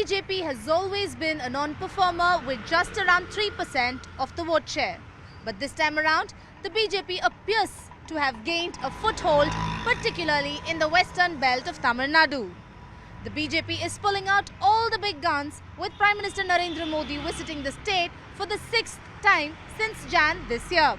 BJP has always been a non-performer with just around 3% of the vote share. But this time around, the BJP appears to have gained a foothold, particularly in the western belt of Tamil Nadu. The BJP is pulling out all the big guns, with Prime Minister Narendra Modi visiting the state for the 6th time since Jan this year.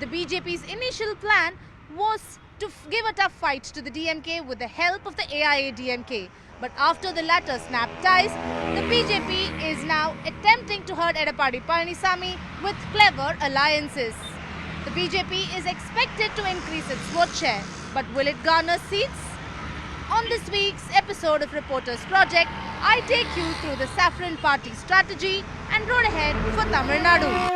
The BJP's initial plan was to give a tough fight to the DMK with the help of the AIADMK. But after the latter snapped ties, the BJP is now attempting to hurt Edappadi Palanisamy with clever alliances. The BJP is expected to increase its vote share, but will it garner seats? On this week's episode of Reporters Project, I take you through the Saffron Party strategy and road ahead for Tamil Nadu.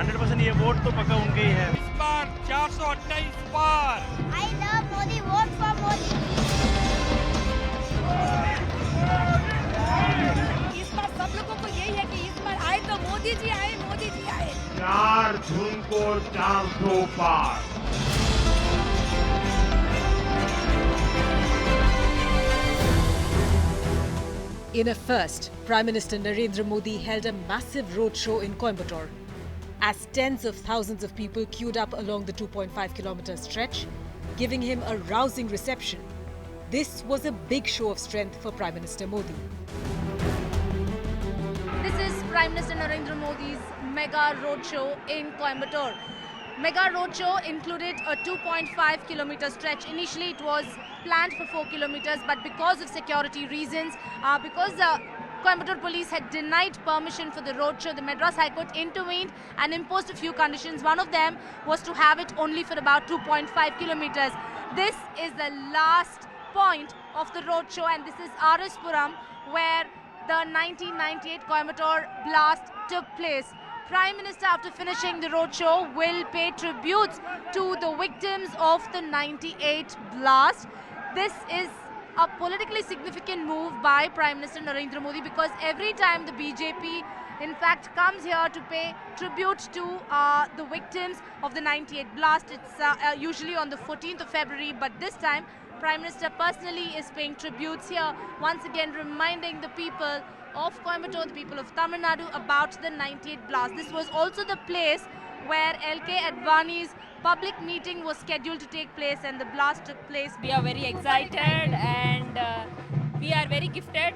100% ये vote तो पक्का उनके ही है। इस बार 428 पार। I love Modi, vote for Modi. इस बार सब लोगों को यही है कि इस बार आए तो मोदी जी आए, मोदी जी आए। 4 जून को 400 पार। In a first, Prime Minister Narendra Modi held a massive roadshow in Coimbatore, as tens of thousands of people queued up along the 2.5-kilometer stretch, giving him a rousing reception. This was a big show of strength for Prime Minister Modi. This is Prime Minister Narendra Modi's mega roadshow in Coimbatore. Mega roadshow included a 2.5-kilometer stretch. Initially, it was planned for 4 kilometers, but because of security reasons, because the Coimbatore police had denied permission for the roadshow, the Madras High Court intervened and imposed a few conditions. One of them was to have it only for about 2.5 kilometers. This is the last point of the roadshow, and this is RS Puram, where the 1998 Coimbatore blast took place. Prime Minister, after finishing the roadshow, will pay tributes to the victims of the 98 blast. This is a politically significant move by Prime Minister Narendra Modi, because every time the BJP in fact comes here to pay tribute to the victims of the 98 blast, it's usually on the 14th of February, but this time Prime Minister personally is paying tributes here, once again reminding the people of Coimbatore, the people of Tamil Nadu, about the 98 blast. This was also the place where LK Advani's public meeting was scheduled to take place, and the blast took place. We are very excited and we are very gifted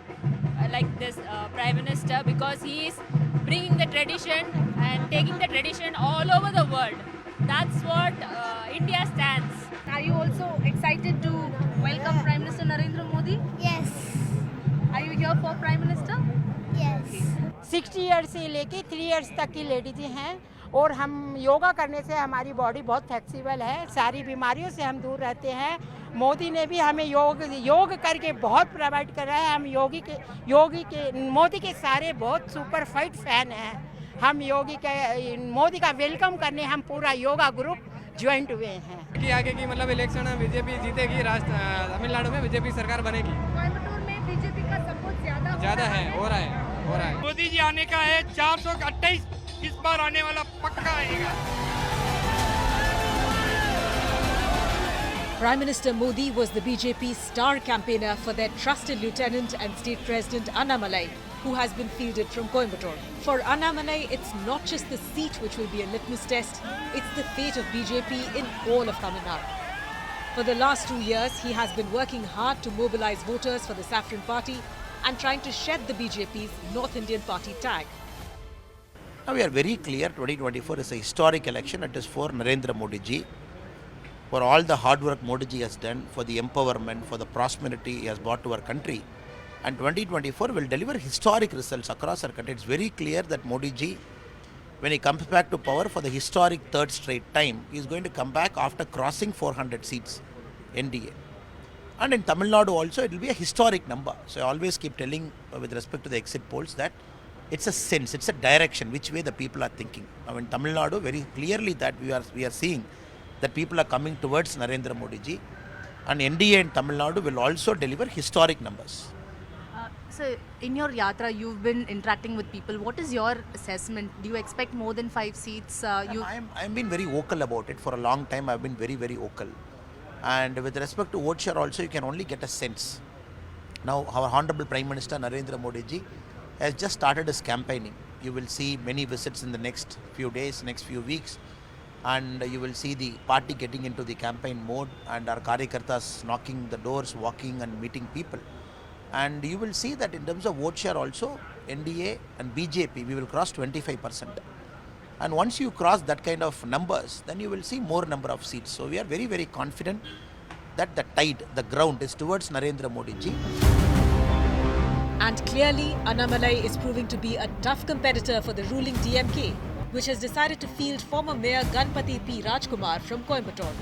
like this Prime Minister, because he is bringing the tradition and taking the tradition all over the world. That's what India stands. Are you also excited to welcome Prime Minister Narendra Modi? Yes. Are you here for Prime Minister? Yes. 60 years से लेके 3 years तक की ladies हैं, और हम योगा करने से हमारी बॉडी बहुत फ्लेक्सिबल है, सारी बीमारियों से हम दूर रहते हैं। मोदी ने भी हमें योग करके बहुत प्रोवाइड कर रहा है। हम मोदी के सारे बहुत सुपर फाइट फैन हैं। हम मोदी का वेलकम करने हम पूरा योगा ग्रुप ज्वाइंट हुए हैं कि आगे की मतलब इलेक्शन है, बीजेपी जीतेगी, तमिलनाडु में बीजेपी सरकार बनेगी। कोयम्बटूर में बीजेपी का सपोर्ट ज्यादा है, हो रहा है। मोदी जी आने का है, 428 इस बार आने वाला पक्का आएगा। Prime Minister Modi was the BJP's star campaigner for their trusted lieutenant and state president Annamalai, who has been fielded from Coimbatore. For Annamalai, it's not just the seat which will be a litmus test, it's the fate of BJP in all of Tamil Nadu. For the last 2 years, he has been working hard to mobilise voters for the Saffron Party and trying to shed the BJP's North Indian Party tag. Now we are very clear, 2024 is a historic election. It is for Narendra Modi ji, for all the hard work Modi ji has done, for the empowerment, for the prosperity he has brought to our country. And 2024 will deliver historic results across our country. It's very clear that Modi ji, when he comes back to power for the historic third straight time, he is going to come back after crossing 400 seats, NDA. And in Tamil Nadu also, it will be a historic number. So I always keep telling with respect to the exit polls that it's a sense, it's a direction, which way the people are thinking. Now in Tamil Nadu, very clearly that we are seeing that people are coming towards Narendra Modi ji, and NDA in Tamil Nadu will also deliver historic numbers. So, in your yatra, you've been interacting with people. What is your assessment? Do you expect more than 5 seats? I've been very vocal about it. For a long time, I've been very, very vocal. And with respect to vote share also, you can only get a sense. Now, our Honorable Prime Minister Narendra Modi ji has just started his campaigning. You will see many visits in the next few days, next few weeks. And you will see the party getting into the campaign mode and our Karyakartas knocking the doors, walking and meeting people. And you will see that in terms of vote share also, NDA and BJP, we will cross 25%. And once you cross that kind of numbers, then you will see more number of seats. So we are very, very confident that the tide, the ground is towards Narendra Modi ji. And clearly, Annamalai is proving to be a tough competitor for the ruling DMK, which has decided to field former Mayor Ganpati P. Rajkumar from Coimbatore.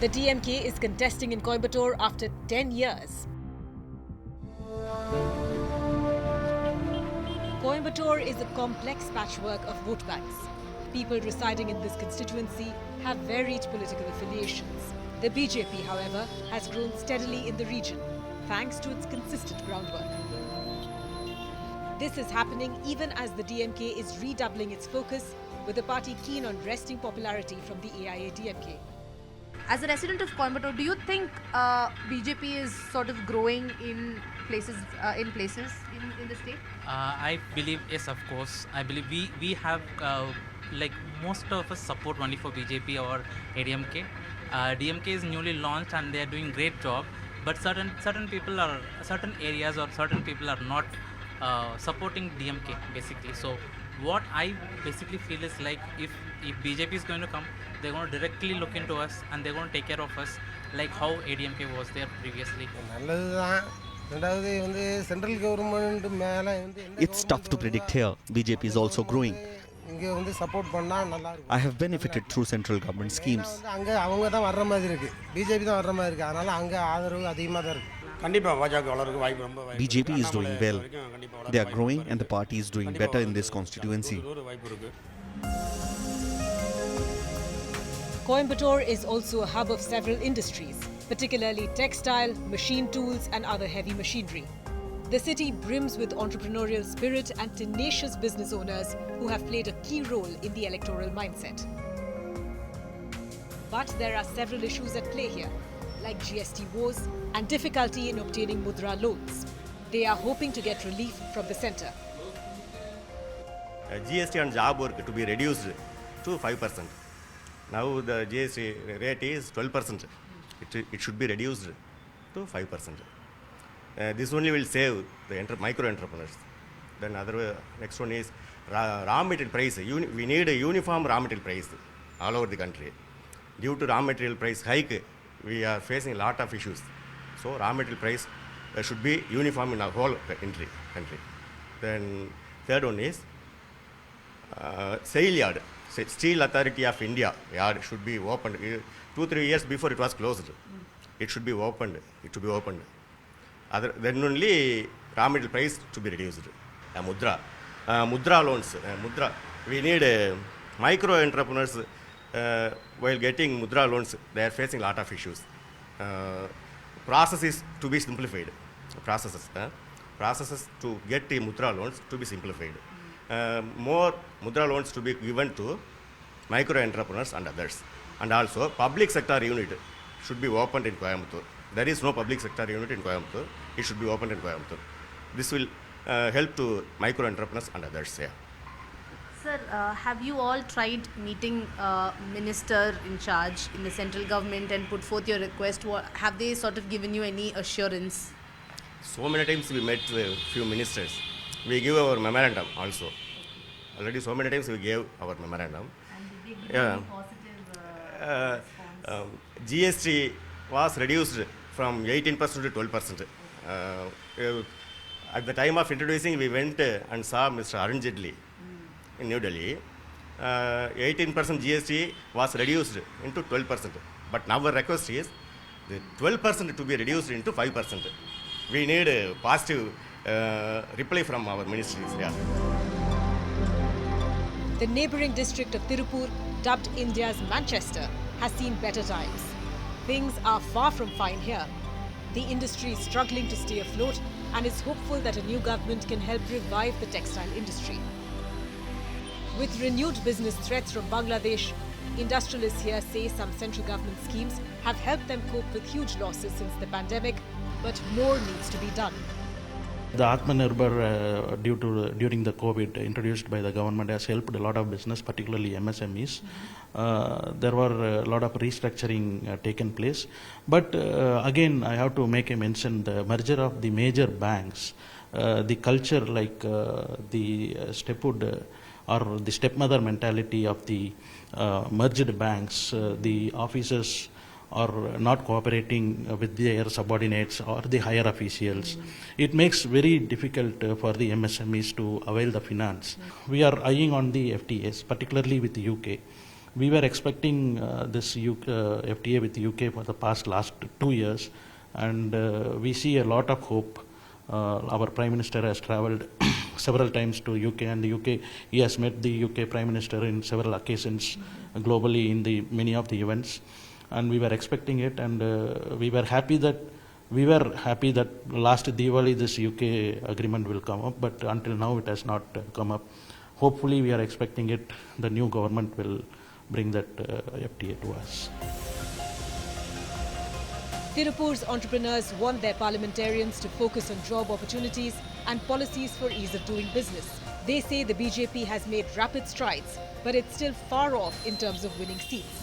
The DMK is contesting in Coimbatore after 10 years. Coimbatore is a complex patchwork of vote banks. People residing in this constituency have varied political affiliations. The BJP, however, has grown steadily in the region, thanks to its consistent groundwork. This is happening even as the DMK is redoubling its focus, with the party keen on wresting popularity from the AIADMK. As a resident of Coimbatore, do you think BJP is sort of growing in places in the state? I believe, yes, of course. I believe we have, like most of us support only for BJP or ADMK. DMK is newly launched and they are doing great job. But certain areas or certain people are not supporting DMK basically. So what I basically feel is like if BJP is going to come, they're going to directly look into us and they're going to take care of us like how ADMK was there previously. It's tough to predict here. BJP is also growing. I have benefited through central government schemes. BJP is doing well. They are growing and the party is doing better in this constituency. Coimbatore is also a hub of several industries, particularly textile, machine tools and other heavy machinery. The city brims with entrepreneurial spirit and tenacious business owners who have played a key role in the electoral mindset. But there are several issues at play here, like GST woes and difficulty in obtaining mudra loans. They are hoping to get relief from the centre. GST on job work to be reduced to 5%. Now the GST rate is 12%. It should be reduced to 5%. This only will save the micro entrepreneurs. Then next one is raw material price. We need a uniform raw material price all over the country. Due to raw material price hike, we are facing a lot of issues. So raw material price should be uniform in our whole country. Then third one is sale yard. Steel Authority of India yard should be opened. 2-3 years before it was closed. It should be opened. Then only raw material price to be reduced. Mudra loans. We need micro entrepreneurs. While getting mudra loans, they are facing a lot of issues. Processes to be simplified. Processes to get the mudra loans to be simplified. More mudra loans to be given to micro entrepreneurs and others. And also, public sector unit should be opened in Coimbatore. There is no public sector unit in Coimbatore. It should be opened in Coimbatore. This will help to micro entrepreneurs and others. Yeah. Sir, have you all tried meeting minister in charge in the central government and put forth your request? Have they sort of given you any assurance? So many times we met a few ministers. We give our memorandum also. Already so many times we gave our memorandum. And did they give any positive response? GST was reduced from 18% to 12%. At the time of introducing, we went and saw Mr. Arun Jaitley in New Delhi. 18% GST was reduced into 12%. But now our request is the 12% to be reduced into 5%. We need a positive reply from our ministries. Yeah. The neighbouring district of Tirupur, dubbed India's Manchester, has seen better times. Things are far from fine here. The industry is struggling to stay afloat and is hopeful that a new government can help revive the textile industry. With renewed business threats from Bangladesh, industrialists here say some central government schemes have helped them cope with huge losses since the pandemic, but more needs to be done. The Atmanirbhar during the COVID introduced by the government has helped a lot of business, particularly MSMEs. There were a lot of restructuring taken place. But again, I have to make a mention the merger of the major banks, the culture like the stepwood or the stepmother mentality of the merged banks, the officers are not cooperating with their subordinates or the higher officials. It makes very difficult for the MSMEs to avail the finance. We are eyeing on the FTAs, particularly with the UK. We were expecting this FTA with the UK for the last 2 years, and we see a lot of hope. Our Prime Minister has travelled several times to UK, and the UK, he has met the UK Prime Minister in several occasions globally in the many of the events. And we were expecting it, and we were happy that last Diwali this UK agreement will come up, but until now it has not come up. Hopefully we are expecting it, the new government will bring that FTA to us. Tirupur's entrepreneurs want their parliamentarians to focus on job opportunities and policies for ease of doing business. They say the BJP has made rapid strides, but it's still far off in terms of winning seats.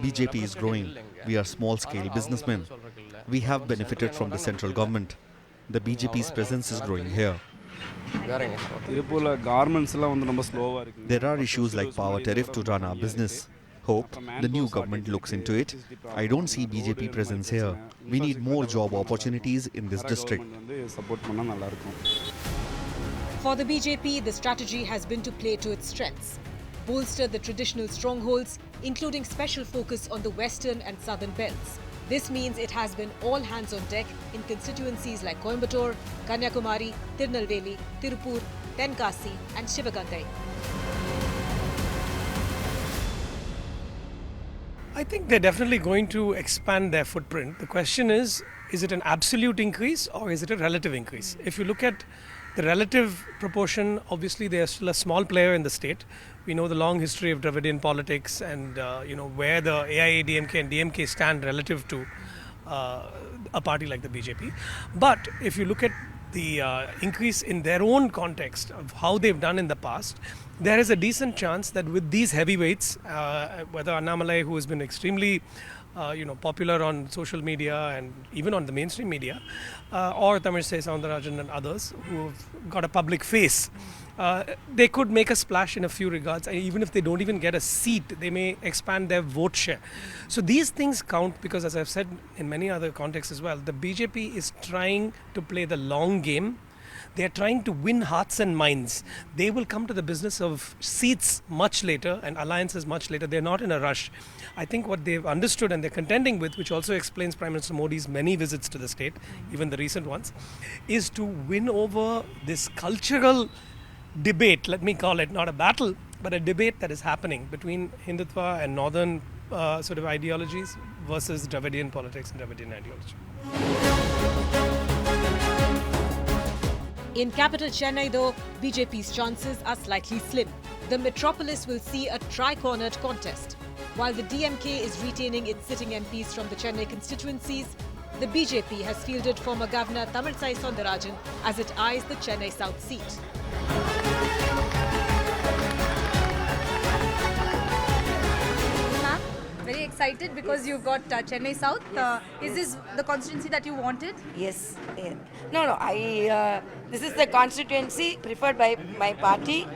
BJP is growing. We are small-scale businessmen. We have benefited from the central government. The BJP's presence is growing here. There are issues like power tariff to run our business. Hope the new government looks into it. I don't see BJP presence here. We need more job opportunities in this district. For the BJP, the strategy has been to play to its strengths. Bolster the traditional strongholds, including special focus on the western and southern belts. This means it has been all hands on deck in constituencies like Coimbatore, Kanyakumari, Tirunelveli, Tirupur, Tenkasi and Shivagandai. I think they're definitely going to expand their footprint. The question is it an absolute increase or is it a relative increase? If you look at the relative proportion, obviously they are still a small player in the state. We know the long history of Dravidian politics and where the AIADMK and DMK stand relative to a party like the BJP. But if you look at the increase in their own context of how they've done in the past, there is a decent chance that with these heavyweights, whether Annamalai, who has been extremely popular on social media and even on the mainstream media, or Tamilisai Soundararajan and others who have got a public face, they could make a splash in a few regards. Even if they don't even get a seat, they may expand their vote share. So these things count because, as I've said in many other contexts as well, the BJP is trying to play the long game. They are trying to win hearts and minds. They will come to the business of seats much later and alliances much later. They're not in a rush. I think what they've understood and they're contending with, which also explains Prime Minister Modi's many visits to the state, even the recent ones, is to win over this cultural debate, let me call it, not a battle, but a debate that is happening between Hindutva and northern sort of ideologies versus Dravidian politics and Dravidian ideology. In capital Chennai though, BJP's chances are slightly slim. The metropolis will see a tri-cornered contest. While the DMK is retaining its sitting MPs from the Chennai constituencies, the BJP has fielded former Governor Tamilisai Soundararajan as it eyes the Chennai South seat. Ma'am, very excited because you've got Chennai South. Is this the constituency that you wanted? Yes. This is the constituency preferred by my party,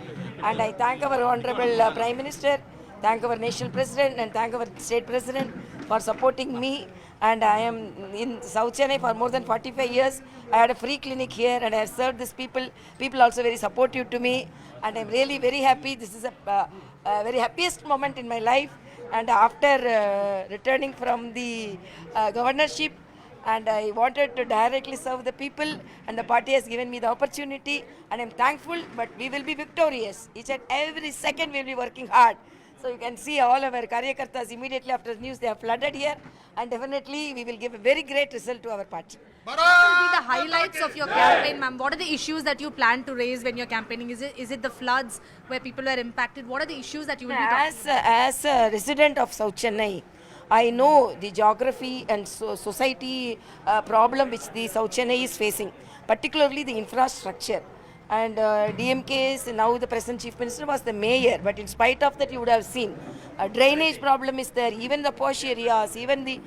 and I thank our Honorable Prime Minister, thank our National President and thank our State President for supporting me. And I am in South Chennai for more than 45 years. I had a free clinic here and I have served these people. People also very supportive to me, and I'm really very happy. This is a very happiest moment in my life. And after returning from the governorship, and I wanted to directly serve the people, and the party has given me the opportunity, and I'm thankful. But we will be victorious. Each and every second we will be working hard. So you can see all of our Karyakartas immediately after the news, they have flooded here, and definitely we will give a very great result to our party. What will be the highlights of your campaign, ma'am? What are the issues that you plan to raise when you're campaigning? Is it the floods where people are impacted? What are the issues that you will be talking about? As a resident of South Chennai, I know the geography and society problem which the South Chennai is facing, particularly the infrastructure. And DMK's now the present chief minister was the mayor, but in spite of that, you would have seen a drainage problem is there. Even the posh areas, even the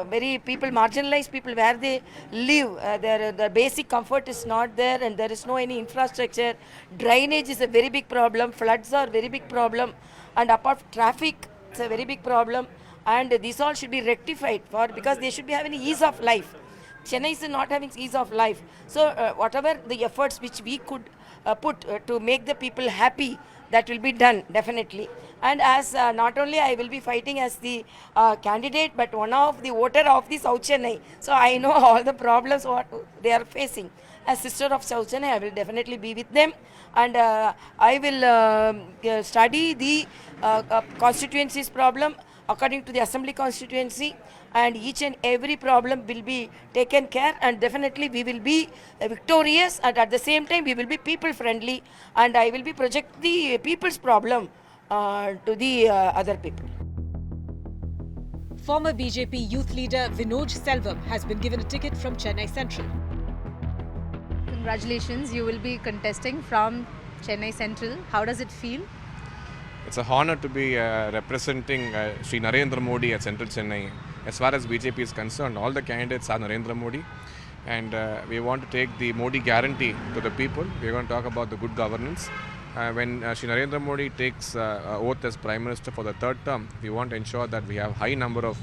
very people marginalized people where they live, the basic comfort is not there, and there is no any infrastructure. Drainage is a very big problem. Floods are very big problem, and apart from traffic, it's a very big problem. And these all should be rectified because they should be having ease of life. Chennai is not having ease of life. So whatever the efforts which we could put to make the people happy, that will be done definitely. And as not only I will be fighting as the candidate, but one of the voter of the South Chennai. So I know all the problems what they are facing. As sister of South Chennai, I will definitely be with them, and I will study the constituency's problem according to the assembly constituency, and each and every problem will be taken care, and definitely we will be victorious, and at the same time we will be people friendly, and I will be project the people's problem to the other people. Former BJP youth leader Vinod Selvam has been given a ticket from Chennai Central. Congratulations, you will be contesting from Chennai Central. How does it feel? It's a honor to be representing Sri Narendra Modi at Central Chennai. As far as BJP is concerned, all the candidates are Narendra Modi, and we want to take the Modi guarantee to the people. We are going to talk about the good governance. When Sri Narendra Modi takes oath as Prime Minister for the third term, we want to ensure that we have high number of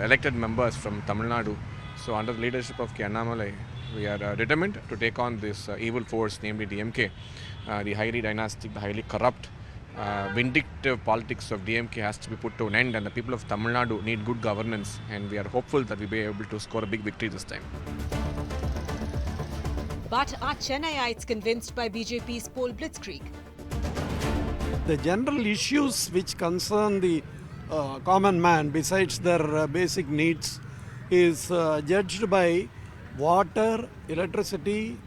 elected members from Tamil Nadu. So under the leadership of Annamalai, we are determined to take on this evil force, namely DMK, the highly dynastic, the highly corrupt, vindictive politics of DMK has to be put to an end, and the people of Tamil Nadu need good governance, and we are hopeful that we'll be able to score a big victory this time. But are Chennaiites convinced by BJP's poll blitzkrieg? The general issues which concern the common man, besides their basic needs, is judged by water, electricity,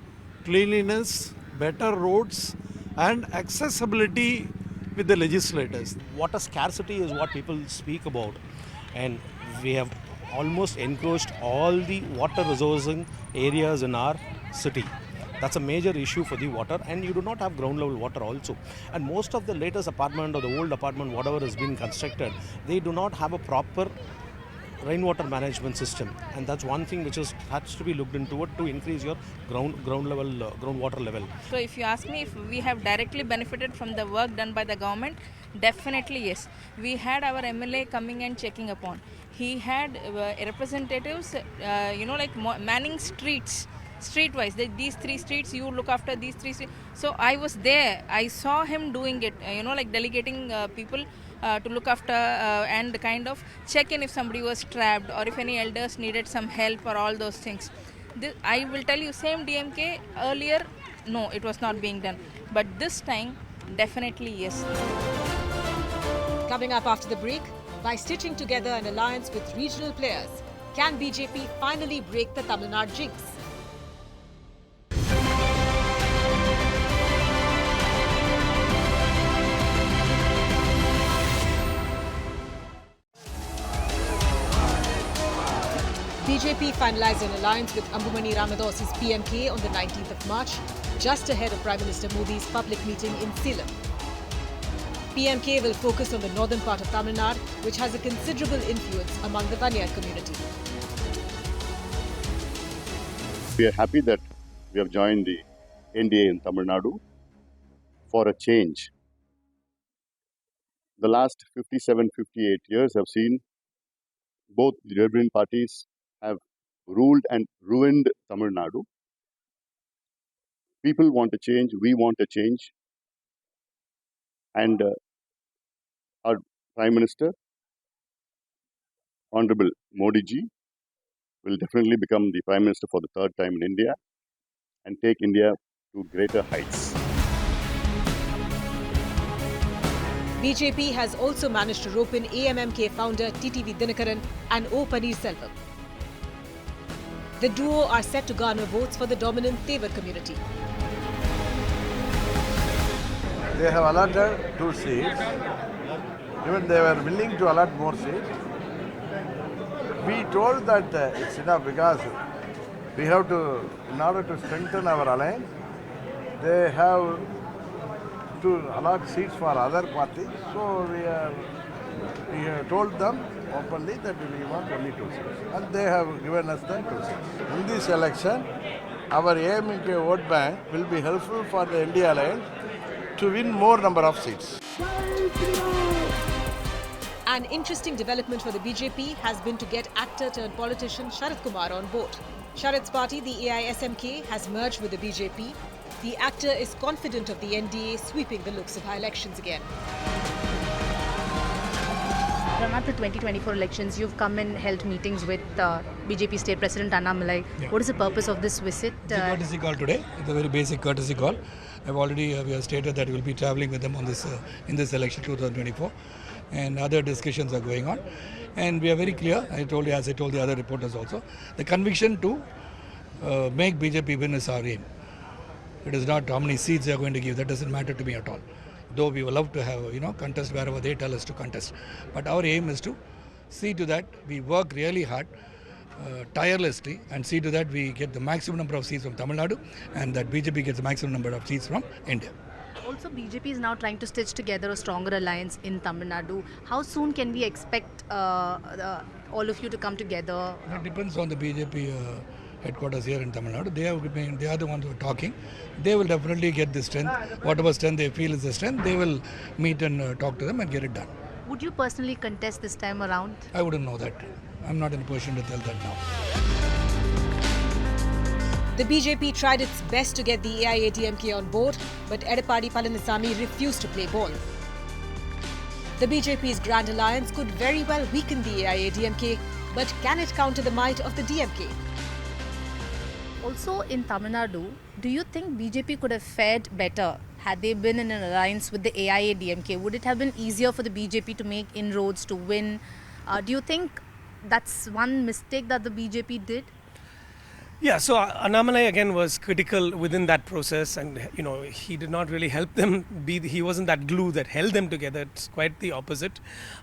cleanliness, better roads, and accessibility with the legislators. Water scarcity is what people speak about, and we have almost encroached all the water resourcing areas in our city. That's a major issue for the water, and you do not have ground level water also. And most of the latest apartment or the old apartment, whatever has been constructed, they do not have a proper rainwater management system, and that's one thing which has to be looked into it to increase your groundwater level. So if you ask me if we have directly benefited from the work done by the government, definitely yes. We had our MLA coming and checking upon. He had representatives, manning street-wise. These three streets, you look after these three streets. So I was there. I saw him doing it, delegating people to look after and kind of check in if somebody was trapped or if any elders needed some help or all those things. I will tell you, same DMK earlier, no, it was not being done. But this time, definitely yes. Coming up after the break, by stitching together an alliance with regional players, can BJP finally break the Tamil Nadu jinx? BJP finalized an alliance with Ambumani Ramados's PMK on the 19th of March, just ahead of Prime Minister Modi's public meeting in Salem. PMK will focus on the northern part of Tamil Nadu, which has a considerable influence among the Baniyar community. We are happy that we have joined the NDA in Tamil Nadu for a change. The last 57, 58 years have seen both the neighboring parties have ruled and ruined Tamil Nadu. People want a change, we want a change. And our Prime Minister, Honorable Modi ji, will definitely become the Prime Minister for the third time in India and take India to greater heights. BJP has also managed to rope in AIADMK founder TTV Dinakaran and O Paneerselvam. The duo are set to garner votes for the dominant Tevar community. They have allotted 2 seats. Even they were willing to allot more seats. We told that it's enough because we have to, in order to strengthen our alliance, they have to allot seats for other parties. So we have told them openly that we want only 2 seats. And they have given us the 2 seats. In this election, our AIADMK vote bank will be helpful for the India alliance to win more number of seats. An interesting development for the BJP has been to get actor turned politician Sharad Kumar on board. Sharad's party, the AISMK, has merged with the BJP. The actor is confident of the NDA sweeping the Lok Sabha elections again. From at the 2024 elections, you've come and held meetings with BJP State President Annamalai. Yeah. What is the purpose of this visit? It's a courtesy call today. It's a very basic courtesy call. I've already we have stated that we will be travelling with them on this in this election 2024, and other discussions are going on. And we are very clear. As I told the other reporters also, the conviction to make BJP win is our aim. It is not how many seats they are going to give. That doesn't matter to me at all. Though we would love to have contest wherever they tell us to contest, but our aim is to see to that we work really hard, tirelessly, and see to that we get the maximum number of seats from Tamil Nadu and that BJP gets the maximum number of seats from India. Also, BJP is now trying to stitch together a stronger alliance in Tamil Nadu. How soon can we expect all of you to come together? It depends on the BJP headquarters here in Tamil Nadu. They are the ones who are talking. They will definitely get the strength. Whatever strength they feel is the strength, they will meet and talk to them and get it done. Would you personally contest this time around? I wouldn't know that. I'm not in a position to tell that now. The BJP tried its best to get the AIADMK on board, but Edappadi Palanisamy refused to play ball. The BJP's Grand Alliance could very well weaken the AIADMK, but can it counter the might of the DMK? Also in Tamil Nadu, do you think BJP could have fared better had they been in an alliance with the AIADMK? Would it have been easier for the BJP to make inroads, to win? Do you think that's one mistake that the BJP did? Yeah, so Annamalai again was critical within that process, and he did not really help them. He wasn't that glue that held them together. It's quite the opposite.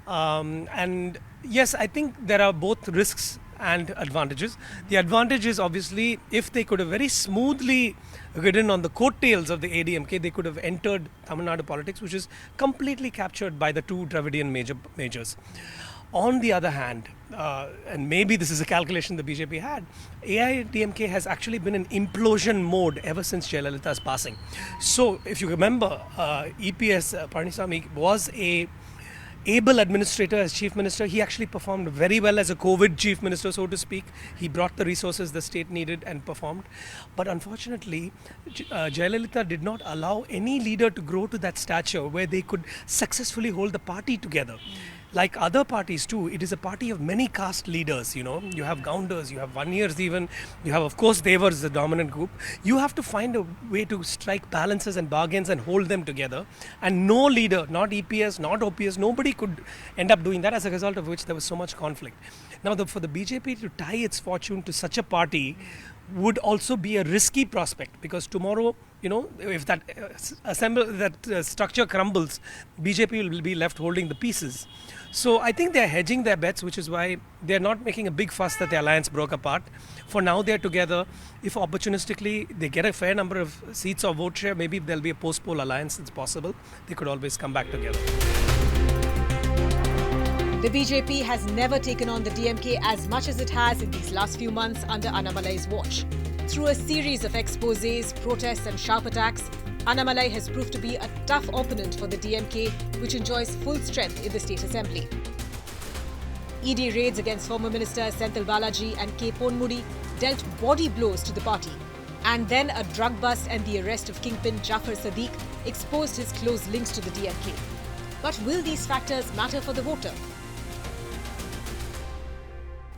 And yes, I think there are both risks and advantages. The advantage is obviously if they could have very smoothly ridden on the coattails of the ADMK, they could have entered Tamil Nadu politics, which is completely captured by the two Dravidian majors. On the other hand, and maybe this is a calculation the BJP had, AIADMK has actually been in implosion mode ever since Jayalalitha's passing. So if you remember, EPS Palanisamy was a able administrator as chief minister. He actually performed very well as a COVID chief minister, so to speak. He brought the resources the state needed and performed. But unfortunately, Jayalalitha did not allow any leader to grow to that stature where they could successfully hold the party together. Like other parties too, it is a party of many caste leaders, You have Gaunders, you have Vanyers even, you have of course Devars, the dominant group. You have to find a way to strike balances and bargains and hold them together. And no leader, not EPS, not OPS, nobody could end up doing that, as a result of which there was so much conflict. Now for the BJP to tie its fortune to such a party would also be a risky prospect, because tomorrow, if that structure crumbles, BJP will be left holding the pieces. So I think they're hedging their bets, which is why they're not making a big fuss that the alliance broke apart. For now, they're together. If opportunistically they get a fair number of seats or vote share, maybe there'll be a post-poll alliance. It's possible. They could always come back together. The BJP has never taken on the DMK as much as it has in these last few months under Annamalai's watch. Through a series of exposés, protests and sharp attacks, Annamalai has proved to be a tough opponent for the DMK, which enjoys full strength in the state assembly. ED raids against former ministers Senthil Balaji and K. Ponmudi dealt body blows to the party. And then a drug bust and the arrest of kingpin Jafar Sadiq exposed his close links to the DMK. But will these factors matter for the voter?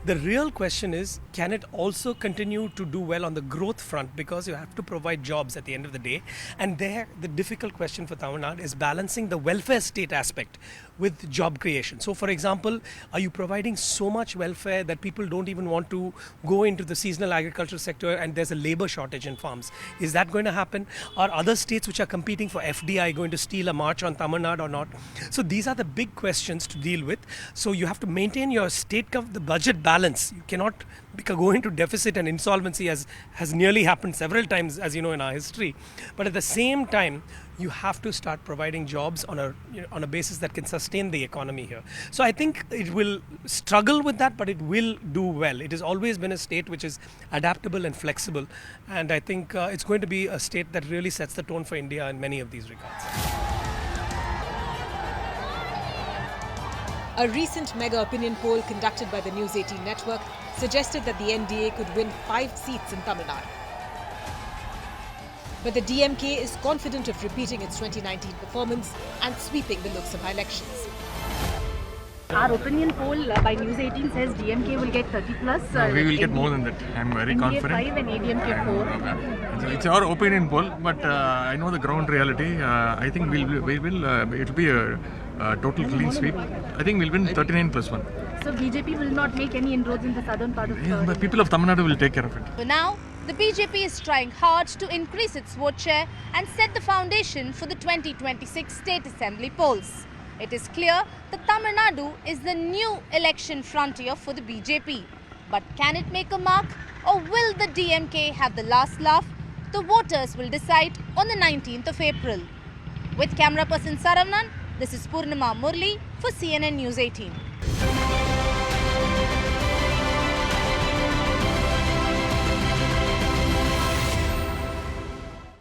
The real question is, can it also continue to do well on the growth front, because you have to provide jobs at the end of the day. And there, the difficult question for Tamil Nadu is balancing the welfare state aspect with job creation. So for example, are you providing so much welfare that people don't even want to go into the seasonal agricultural sector and there's a labor shortage in farms? Is that going to happen? Are other states which are competing for FDI going to steal a march on Tamil Nadu or not? So these are the big questions to deal with. So you have to maintain your the budget balance. You cannot go into deficit and insolvency, as has nearly happened several times, as you know, in our history. But at the same time, you have to start providing jobs on a basis that can sustain the economy here. So I think it will struggle with that, but it will do well. It has always been a state which is adaptable and flexible, and I think it's going to be a state that really sets the tone for India in many of these regards. A recent mega opinion poll conducted by the News 18 network suggested that the NDA could win 5 seats in Tamil Nadu. But the DMK is confident of repeating its 2019 performance and sweeping the Lok Sabha elections. Our opinion poll by News 18 says DMK will get 30 plus. We will get more than that. I'm very confident. NDA 5 and ADMK 4. It's our opinion poll, but I know the ground reality. I think it will be a total clean sweep. I think we'll win 39 plus 1. So BJP will not make any inroads in the southern part of the people of Tamil Nadu will take care of it. For now, the BJP is trying hard to increase its vote share and set the foundation for the 2026 state assembly polls. It is clear that Tamil Nadu is the new election frontier for the BJP. But can it make a mark, or will the DMK have the last laugh? The voters will decide on the 19th of April. With camera person Saravanan, this is Purnima Murli for CNN News 18.